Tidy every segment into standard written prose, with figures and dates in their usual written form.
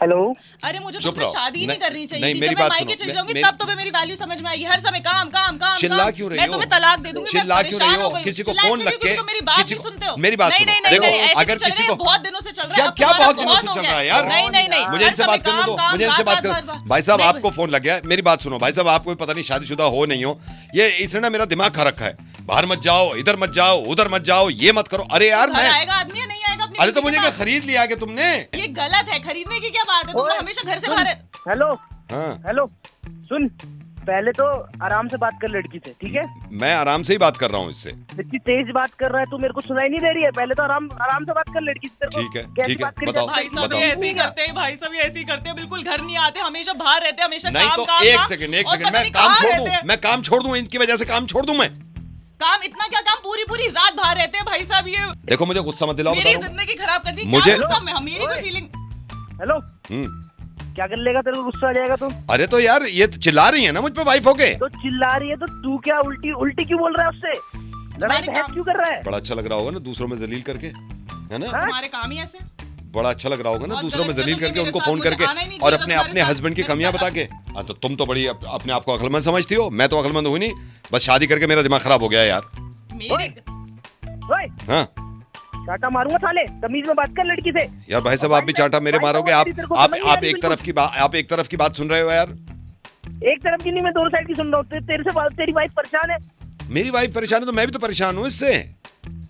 Hello. अरे मुझे चुप तुमसे रहो। शादी नहीं करनी चाहिए नहीं, थी। मेरी जब मैं बात मायके सुनो। चली जाऊंगी मैं- तब तुम्हें मेरी वैल्यू समझ में आएगी। हर समय काम काम काम चिल्ला काम। क्यों रही मैं हो? तुम्हें तलाक दे दूंगी। चिल्ला मैं क्यों परेशान रही हो? गई हूँ। किसी को चिल्ला फोन इसलिए लग क्योंकि के तुम मेरी बात किसी नहीं को सुनते हो। मेरी बात नहीं सुनो। नहीं नहीं देखो, नहीं, ऐसे अगर नहीं चल किसी रहे हैं। को बहुत दिनों से चल रहा है। अब क्या तुम्हारा बहुत दिनों बहुत से हो चल गया रहा है यार? नहीं नहीं नहीं, मुझे हर इनसे समय बात करने काम, दो। काम, मुझे इनसे बार, बात बार, कर। बार। भाई साहब नहीं, आपको फोन लग गया है। मेरी बात सुनो भाई साहब, आपको भी पता नहीं शादीशुदा हो नहीं हो, ये इसने ना मेरा दिमाग खा रखा है। बाहर मत जाओ, इधर मत जाओ, उधर मत जाओ, ये मत करो। अरे यार घर मैं आएगा आदमी या नहीं आएगा अपनी अरे तो बीवी मुझे के क्या पास? खरीद लिया क्या तुमने? ये गलत है। खरीदने की क्या बात है? तुम ओए, हमेशा घर से बाहर है। हेलो हाँ, हेलो, सुन, पहले तो आराम से बात कर लड़की से, ठीक है? मैं आराम से ही बात कर रहा हूँ इससे। इतनी तेज बात कर रहा है तू, मेरे को सुनाई नहीं दे रही है। पहले तो आराम आराम से बात कर लड़की से। तेरे को ठीक है, कैसी ठीक है, बात करी बताओ, जाती है? भाई साहब बताओ। ये ऐसे ही करते हैं। भाई साहब ये ऐसे ही करते हैं। बिल्कुल घर नहीं आते, हमेशा बाहर रहते हैं, हमेशा नहीं काम तो काम एक काम। सेकंड और पता मैं नहीं काम कहाँ छोड़ रहते दूं, हैं। मैं काम छोड़ दूं, इनकी वजह से काम छोड़ दूं मैं? काम इतना क्या काम, पूरी पूरी रात बाहर रहते हैं भाई साहब। ये देखो मुझे गुस्सा मत दिलाओ, मेरी बता रहा हूं। जिंदगी खराब कर दी। मुझे- क्या गुस्सा में मेरी कोई फीलिंग। हेलो, क्या कर लेगा? तेरे को गुस्सा आ जाएगा तू? अरे तो यार ये तो चिल्ला रही है ना मुझ पे वाइफ होके। तो चिल्ला रही है तो तू क्या उल्टी उल्टी क्यों बोल रहा है उससे? लड़ाई मैंने बहस काम- क्यों कर रहा है? बड़ा अच्छा लग रहा होगा ना दूसरों में जलील करके, है ना? हाँ? तुम्हारे काम ही ऐसे। बड़ा अच्छा लग रहा होगा ना बहुत दूसरों में गलत जलील करते करके, मेरे उनको साथ, फोन मुझे करके आना ही नहीं और चाहिए अपने तुम्हारे अपने साथ। हस्बैंड की मेरे कमियां साथ- बता के। हाँ तो तुम तो बड़ी अपने आप को अक्लमंद समझती हो, मैं तो अक्लमंद हुई नहीं। बस शादी करके मेरा दिमाग खराब हो गया यार। मेरे ओए, हाँ चाटा मारूंगा साले, तमीज में बात कर लड़की से। यार भाई साहब आप भी चाटा मेरे भाई साहब, मारोगे। तेरी तेरे को समझ नहीं आ आप रही एक बिल्कुल। तरफ की बात आप एक तरफ की बात सुन रहे हो यार। एक तरफ की नहीं, मैं दोनों साइड की सुन रहा हूँ। तेरे से तेरी वाइफ परेशान है। मेरी वाइफ परेशान है तो मैं भी तो परेशान हूँ इससे।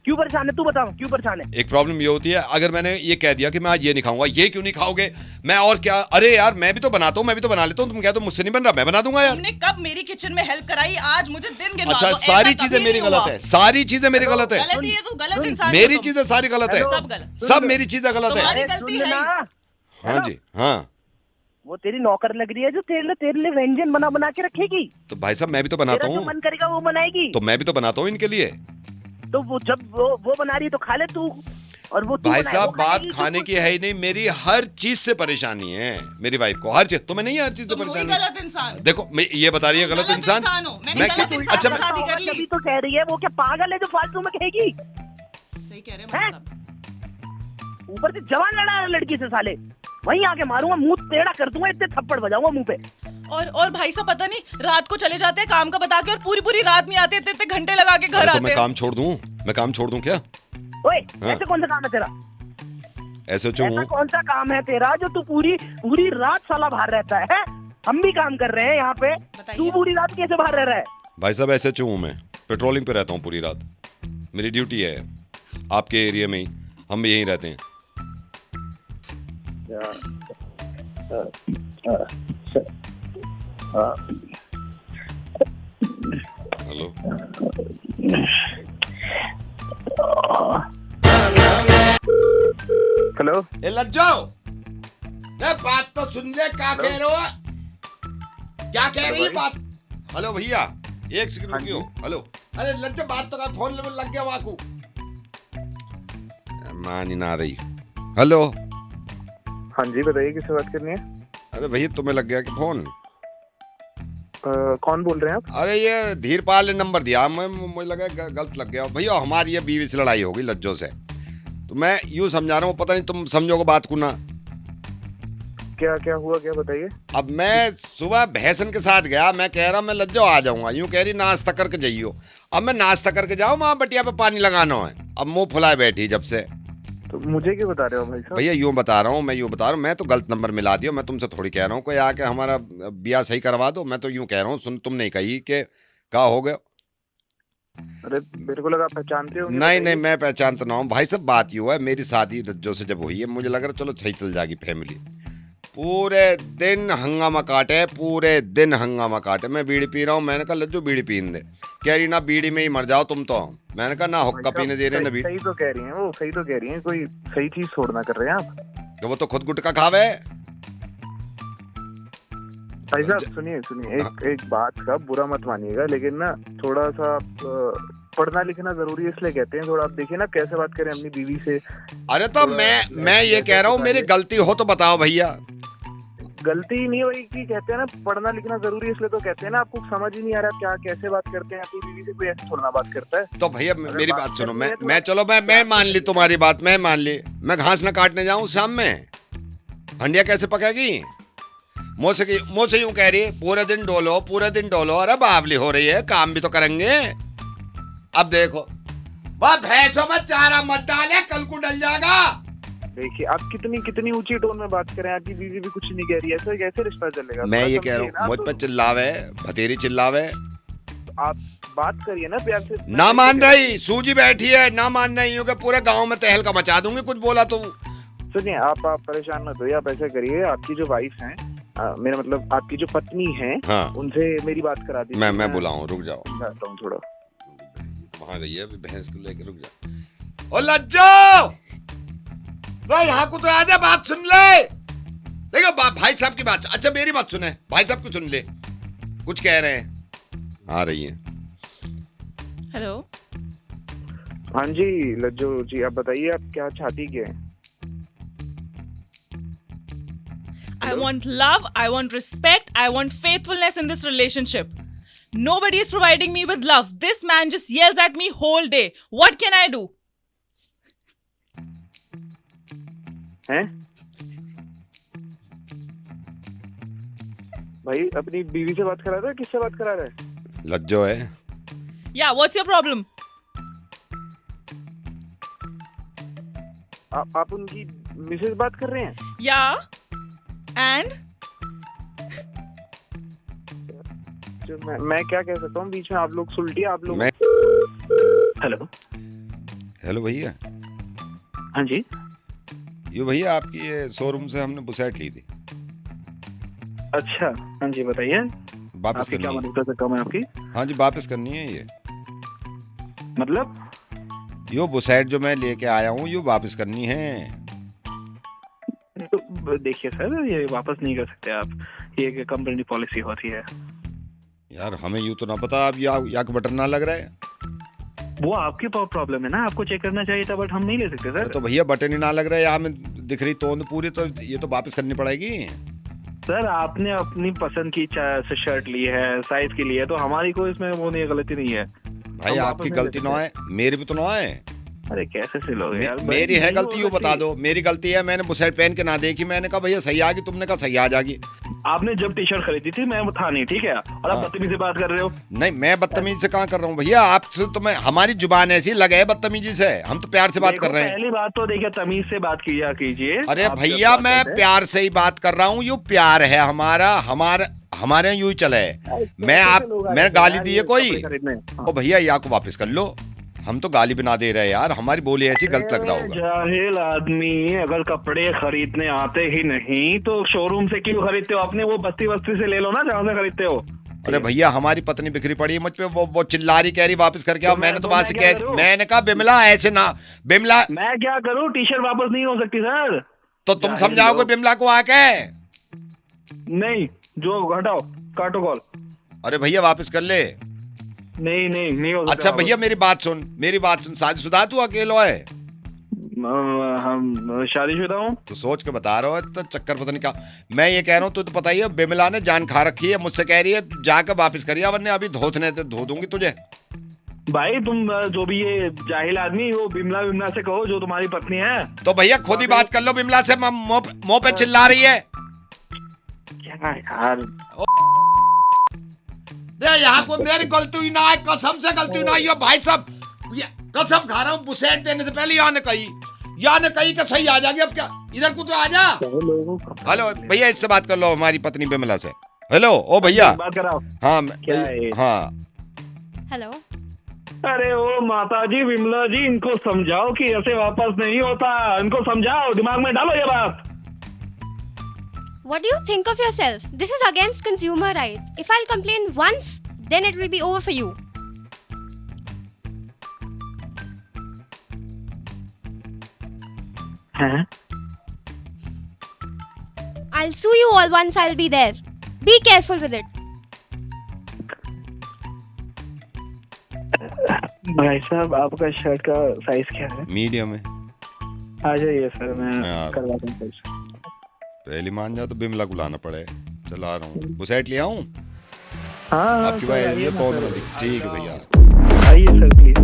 क्यों परेशान है? तू बता, क्यों परेशान है? एक प्रॉब्लम ये होती है, अगर मैंने ये कह दिया कि मैं आज ये नहीं खाऊंगा, ये क्यों नहीं खाओगे, मैं और क्या, अरे यार मैं भी तो बनाता हूँ, मैं भी तो बना लेता हूँ, तुम क्या तो मुझसे नहीं बन रहा, मैं बना दूंगा यार। तुमने कब मेरी किचन में हेल्प कराई? आज मुझे दिन गिनवा अच्छा दो। ऐसा सारी कभी चीजें मेरी नहीं गलत हुआ। है, सारी चीजें मेरी गलत है, गलत ही है, तू गलत इंसान मेरी हो तुम। चीजें सारी गलत है, सब गलत। सब मेरी चीजें गलत है। तुम्हारी अरे गलती सुन है ना, हाँ जी हाँ। वो तेरी नौकर लग रही है जो तेरे लिए व्यंजन बना बना के रखेगी। तो भाई साहब मैं भी तो बनाता तेरा जो हूँ, मन करेगा वो बनाएगी। तो मैं भी तो बनाता हूँ इनके लिए। तो वो जब वो बना रही है तो खा ले तू, और वो तू भाई बनाए, साहब वो बात खाएगी, खाने तो की है ही नहीं, मेरी हर चीज से परेशानी है मेरी वाइफ को, हर चीज। तुम्हें नहीं है हर चीज से तुम वही परेशानी? गलत इंसान। देखो मैं ये बता रही है गलत इंसान। हो। मैंने मैं गलत क्या- इंसान अच्छा से शादी कर ली। तभी तो कह रही है। वो क्या पागल है जो फालतू में कहेगी? सही कह रहे हैं भाई हैं? साहब। ऊपर से जवान लड़ा है लड़की से साले। वहीं आके मारूंगा, मुंह टेढ़ा कर दूंगा, इतने थप्पड़ बजाऊंगा मुंह पे। और भाई साहब पता नहीं रात को चले जाते हैं काम का बता के, और पूरी पूरी रात नहीं आते, इतने इतने घंटे लगा के घर अरे तो आते मैं हैं। काम छोड़ दूं, मैं काम छोड़ दूं क्या? ओए, हाँ। ऐसे कौन सा काम है तेरा? ऐसे ऐसा हूँ कौन सा काम है तेरा जो तू पूरी पूरी रात साला बाहर रहता है? हम भी काम कर रहे हैं यहाँ पे, बताइए। तू पूरी रात कैसे बाहर रह रहा है? भाई साहब ऐसे हूँ मैं, पेट्रोलिंग पे रहता हूँ पूरी रात, मेरी ड्यूटी है आपके एरिया में ही, हम भी यहीं रहते हैं। हेलो हेलो, ए लग जाओ, ए बात तो सुन ले, क्या कह रहे हो, क्या कह रही है बात? हेलो भैया एक सेकंड रुकियो। हेलो, अरे लग जाओ, बात तो का फोन लग गया वाकू, मान ही ना रही। हेलो, हाँ जी बताइए किससे बात करनी है? अरे भैया तुम्हें लग गया कि फोन? कौन बोल रहे हैं आप? अरे ये धीरपाल ने नंबर दिया, मुझे लगा गलत लग गया। भैया हमारी ये बीवी से लड़ाई होगी लज्जो से, तो मैं यूं समझा रहा हूँ, पता नहीं तुम समझोगे बात को ना। क्या क्या हुआ, क्या बताइए। अब मैं सुबह भैंसन के साथ गया, मैं कह रहा मैं लज्जो आ जाऊंगा, यूं कह रही नाश्ता करके जाइयो। अब मैं नाश्ता करके जाऊँ, वहाँ बटिया पे पानी लगाना है, अब मुंह फुलाए बैठी जब से। तो मुझे क्यों बता रहे हो भाई साहब? भैया यूं बता रहा हूँ, मैं तो गलत नंबर मिला दिया, मैं तुमसे थोड़ी कह रहा हूँ कोई आके हमारा ब्याह सही करवा दो, मैं तो यूं कह रहा हूँ, सुन तुम नहीं कही कि क्या हो गया। अरे मेरे को लगा आप पहचानते हो। नहीं मैं पहचानता ना हूँ भाई साहब, बात ये हुआ है मेरी शादी रज्जो से जब हुई है, मुझे लग रहा चलो सही चल जाएगी फैमिली। पूरे दिन हंगामा काटे, पूरे दिन हंगामा काटे, मैं बीड़ी पी रहा हूँ, मैंने कहा लज्जो बीड़ी पीने दे, कह रही ना बीड़ी में ही मर जाओ तुम तो, मैंने कहा ना हुक्का पीने दे रहे ना बीड़ी। सही तो कह रही हैं वो, सही तो कह रही हैं, कोई सही चीज छोड़ना कर रहे हैं आप। तो वो तो खुद गुटखा खावे। भाई साहब सुनिए एक बात का बुरा मत मानिएगा, लेकिन ना थोड़ा सा पढ़ना लिखना जरूरी है, इसलिए कहते हैं थोड़ा आप देखिए ना कैसे बात करें अपनी बीवी से। अरे तो मैं ये कह रहा हूँ मेरी गलती हो तो बताओ भैया। गलती नहीं वही की कहते हैं ना, पढ़ना लिखना जरूरी है, इसलिए तो कहते हैं ना। आपको समझ ही नहीं आ रहा क्या कैसे बात करते हैं अपनी बीवी से, कोई ऐसे थोड़ा ना बात करता है। तो भैया मेरी बात सुनो, करनी है तो मैं चलो मैं मान ली तुम्हारी बात, मैं मान ली, मैं घास न काटने जाऊं शाम में, हंडिया कैसे पकेगी? मुझसे यूं कह रही पूरे दिन डोलो। अरे बावली हो रही है, काम भी तो करेंगे। अब देखो वह भैंसों में चारा मत डाले, कल को डल जाएगा। देखिए आप कितनी ऊंची टोन में बात करें, आपकी बीवी भी कुछ नहीं कह रही है, ऐसे कैसे रिश्ता चलेगा? मैं थोड़ा ये कह रहा समझिए ना हूँ, मुझ तो। पर चिल्लावे, भतेरी चिल्लावे। आप बात करिए ना प्यार से। ना मान रही, सूजी बैठी है, ना मान रही हूँ कि पूरे गांव में तहलका मचा दूंगी कुछ बोला तो। सुनिए आप परेशान मत होइए, आप ऐसे करिए, आपकी जो वाइफ है, मेरा मतलब आपकी जो पत्नी है, हाँ उनसे मेरी बात करा दीजिए। मैं बुलाऊं, रुक जाओ। जाता हूँ थोड़ा। वहां गई है अभी भैंस को लेके, रुक जा। ओ लज्जो, तो यहाँ को तो आ जा, बात सुन ले। देखो भाई साहब की बात, अच्छा मेरी बात सुने, भाई साहब की सुन ले, कुछ कह रहे हैं। आ रही है। हेलो, हाँ जी लज्जो जी, आप बताइए आप क्या चाहती क्या है? I want love, I want respect, I want faithfulness in this relationship. Nobody is providing me with love. This man just yells at me whole day. What can I do? हैं? भाई अपनी बीवी से बात करा रहा है, किससे बात करा रहा है? लज्जो है। Yeah, what's your problem? आप उनकी मिसेज बात कर रहे हैं? Yeah. And? जो मैं क्या कह सकता हूँ बीच में, आप लोग सुलटिए, आप लोग। मैं हेलो हेलो भैया, हाँ जी ये भैया आपकी ये शोरूम से हमने बुसेट ली थी, अच्छा हाँ जी बताइए, वापस आपकी क्या करनी है। मदद कर सकता हूँ मैं आपकी? हाँ जी वापस करनी है ये। मतलब यो बुसेट जो मैं लेके आया हूँ यो वापस करनी है। तो देखिए सर, ये वापस नहीं कर सकते आप, ये एक कंपनी पॉलिसी होती है। यार हमें यूं तो ना पता, अब या का बटन ना लग रहा है। वो आपकी प्रॉब्लम है ना, आपको चेक करना चाहिए था, बट हम नहीं ले सकते अरे सर। तो भैया बटन ही ना लग रहा है, यहाँ में दिख रही तोंद पूरी, तो ये तो वापस करनी पड़ेगी। सर आपने अपनी पसंद की शर्ट ली है, साइज की ली है, तो हमारी कोई इसमें वो नहीं, गलती नहीं है। भाई हम आपकी वापस गलती नहीं ना है, मेरी भी तो ना है। अरे कैसे से लोगे यार? मेरी है नहीं गलती, हो यूँ बता सकती। दो मेरी गलती है। मैंने बुसेट पहन के ना देखी, मैंने कहा भैया सही आ गई, तुमने कहा सही आ जाएगी। आपने जब टी शर्ट खरीदी थी मैं था नहीं, ठीक है, और आप हाँ। बदतमीजी से बात कर रहे हो। नहीं मैं बदतमीजी से कहाँ कर रहा हूँ भैया, आपसे तो मैं, हमारी जुबान ऐसी लगे है बदतमीजी से, हम तो प्यार से बात देखो, कर रहे हैं। पहली बात तो देखिए तमीज से बात किया कीजिए। अरे आप जब भैया बात मैं करते हैं- प्यार से ही बात कर रहा हूँ, यू प्यार है हमारा, हमारे यहाँ यूं ही चले। मैंने गाली दी है कोई? ओ भैया या को वापस कर लो, हम तो गाली भी ना दे रहे यार, हमारी बोली ऐसी गलत लग रहा होगा। जाहिल आदमी अगर कपड़े खरीदने आते ही नहीं तो शोरूम से क्यों खरीदते हो? अपने वो बस्ती से ले लो ना, जहाँ से खरीदते हो। अरे भैया हमारी पत्नी बिखरी पड़ी है मुझ पे, वो चिल्ला रही, कह रही वापस करके आओ। तो मैंने तो मैं वहां से क्या कह, करूं? मैंने कहा बिमला ऐसे ना, बिमला मैं क्या करूं? टी शर्ट वापस नहीं हो सकती सर। तो तुम जाहिल समझाओगे लोग। बिमला को आके? नहीं, जो हटाओ, काटो कॉल। अरे भैया वापस कर ले। नहीं हो सकता। अच्छा भैया मेरी बात सुन, शादीशुदा तू अकेलो है? हम शादीशुदा हूँ। तो सोच के बता रहा हो, तो चक्कर पता नहीं क्या। मैं ये कह रहा हूँ, तू तो पता ही है बिमला ने जान खा रखी है, मुझसे कह रही है जाकर वापस करिए, वरने अभी धो दूंगी तुझे। भाई तुम जो भी ये जाहिल आदमी, वो बिमला से कहो जो तुम्हारी पत्नी है। तो भैया खुद ही बात कर लो बिमला से, मुंह पे चिल्ला रही है। क्या यार, यहाँ को मेरी गलती हुई ना है, कसम से गलती हुई ना है भाई साहब, कसम खा रहा हूँ, बुसेट देने से पहले यहाँ ने कही कि सही आ जाएगी। अब क्या, इधर को तो आ जा। हेलो भैया इससे बात कर लो, हमारी पत्नी बिमला से। हेलो ओ भैया, बात कराओ। हाँ क्या है? हाँ हेलो, अरे ओ माता जी, विमला जी, इनको समझाओ कि ऐसे वापस नहीं होता, इनको समझाओ, दिमाग में डालो ये बात। what do you think of yourself? This is against consumer rights. If I'll complain once, then it will be over for you. हैं? I'll sue you all once I'll be there. Be careful with it. भाई साहब आपका shirt का size क्या है? Medium है। आ जाइए sir, मैं यार। करवाता हूँ साइज। पहली मान जा तो बिमला को लाना पड़े। चला रहा हूँ, बुसेट ले आऊँ? हाँ आपकी सर, भाई आइए ये ना तो सर। ठीक है भैया। आइए सर प्लीज।